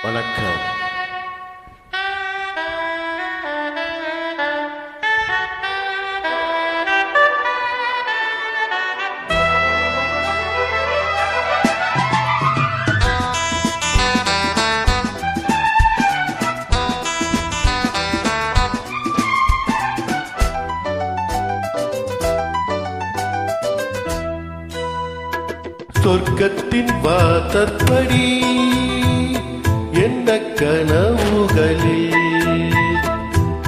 வணக்கம். சொர்க்கத்தின் வாசற்படி என்ன கனவுகளில்,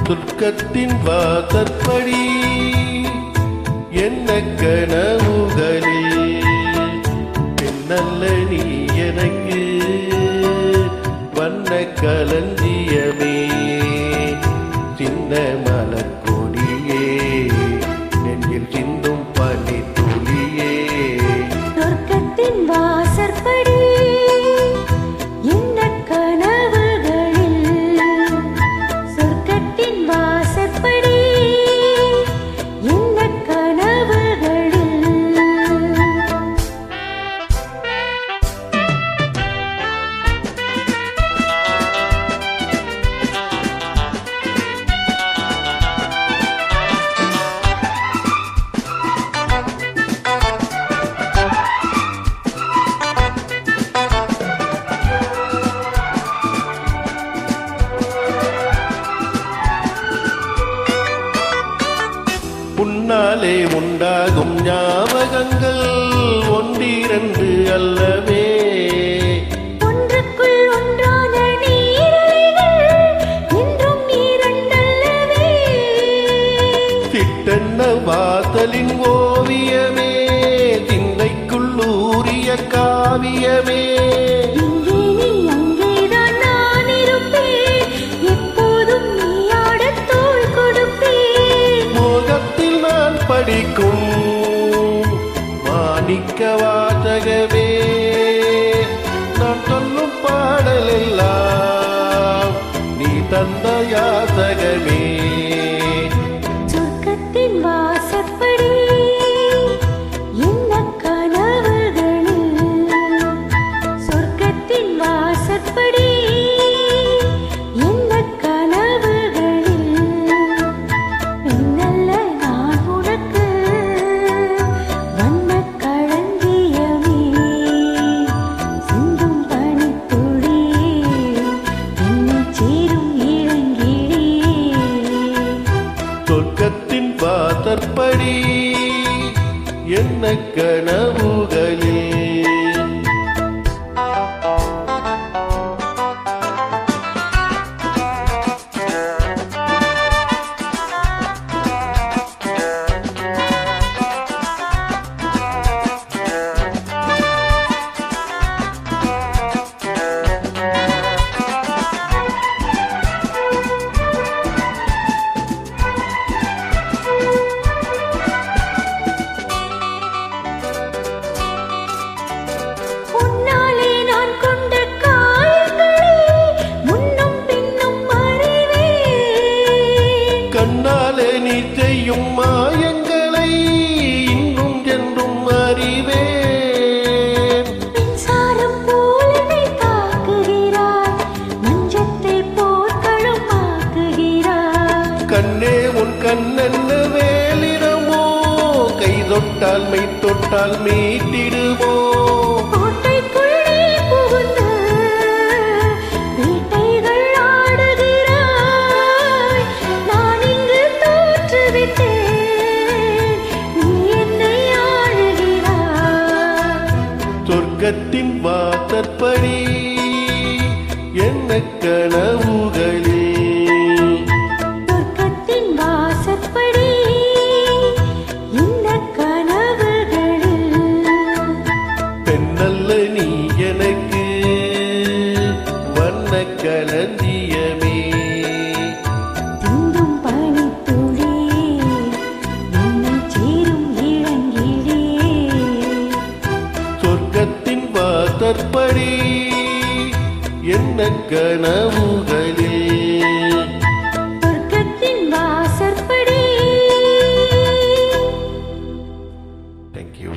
சொர்க்கத்தின் வாசற்படி என்ன கனவுகளில், பின்னல்ல நீ எனக்கு வண்ண களஞ்சியமே, சின்ன மலர்கொடியே நெஞ்சில் சிந்தும் பனி துளியே. சொர்க்கத்தின் வாசற்படி என்ன கனவுகளில், சொர்க்கத்தின் வாசற்படி என்ன கனவுகளில். உன்னாலே உண்டாகும் ஞாபகங்கள் ஒன்றிரண்டு அல்லவே, ஒன்றுக்குள் ஒன்றான நீரலைகள் என்றும் நீரண்டல்லவே. சிட்டென்ன வாசலின் ஓவியமே, சிந்தைக்குள் ஊறிய காவியமே. இங்கே நீ அங்கேதான் நான் இருப்பேன், எப்போதும் நீ ஆடத் தோள் கொடுப்பேன். மோகத்தில் நான் படிக்கும் மாணிக்க வாசகமே, நான் சொல்லும் பாடலெல்லாம் நீ தந்த யாசகமே. சொர்க்கத்தின் வாசற்படி என்ன கனவுகளில், சொர்க்கத்தின் வாசற்படி என்ன கனவுகளில். பின்னல்ல நான் உனக்கு வண்ணக் களஞ்சியமே, சிந்தும் பனித்துளியே என்னைச் சேரும் இளங்கிளியே. சொர்க்கத்தின் வாசற்படி என்ன கனவுகளில். உன்னாலே நான் கொண்ட காயங்களை முன்னும் பின்னும் அறிவேன். கண்ணாலே நீ செய்யும் மாயங்களை இன்னும் என்றும் அறிவேன். மின்சாரம் போல நீ தாக்குகிறாய், மஞ்சத்தை போர்க்களம் ஆக்குகிறாய். கண்ணே உன் கண்ணென்ன வேலிடமோ, கை தொட்டால் மெய் தொட்டால் மீட்டிடுமோ. கோட்டைக்குள்ளே புகுந்து வேட்டைகள் ஆடுகிறாய், நான் இங்கு தோற்றுவிட்டேன், நீ என்னை ஆளுகிறாய். சொர்க்கத்தின் வாசற்படி என்ன கனவுகளில், சொர்க்கத்தின் வாசற்படி என்ன கனவுகளில். பெண்ணல்ல நீ எனக்கு வண்ண களஞ்சியமே, சிந்தும் பனித்துளியே என்னைச் சேரும் இளங்கிளியே. சொர்க்கத்தின் வாசற்படி என்ன கனவுகளில். சொர்க்கத்தின் வாசற்படி. Thank you.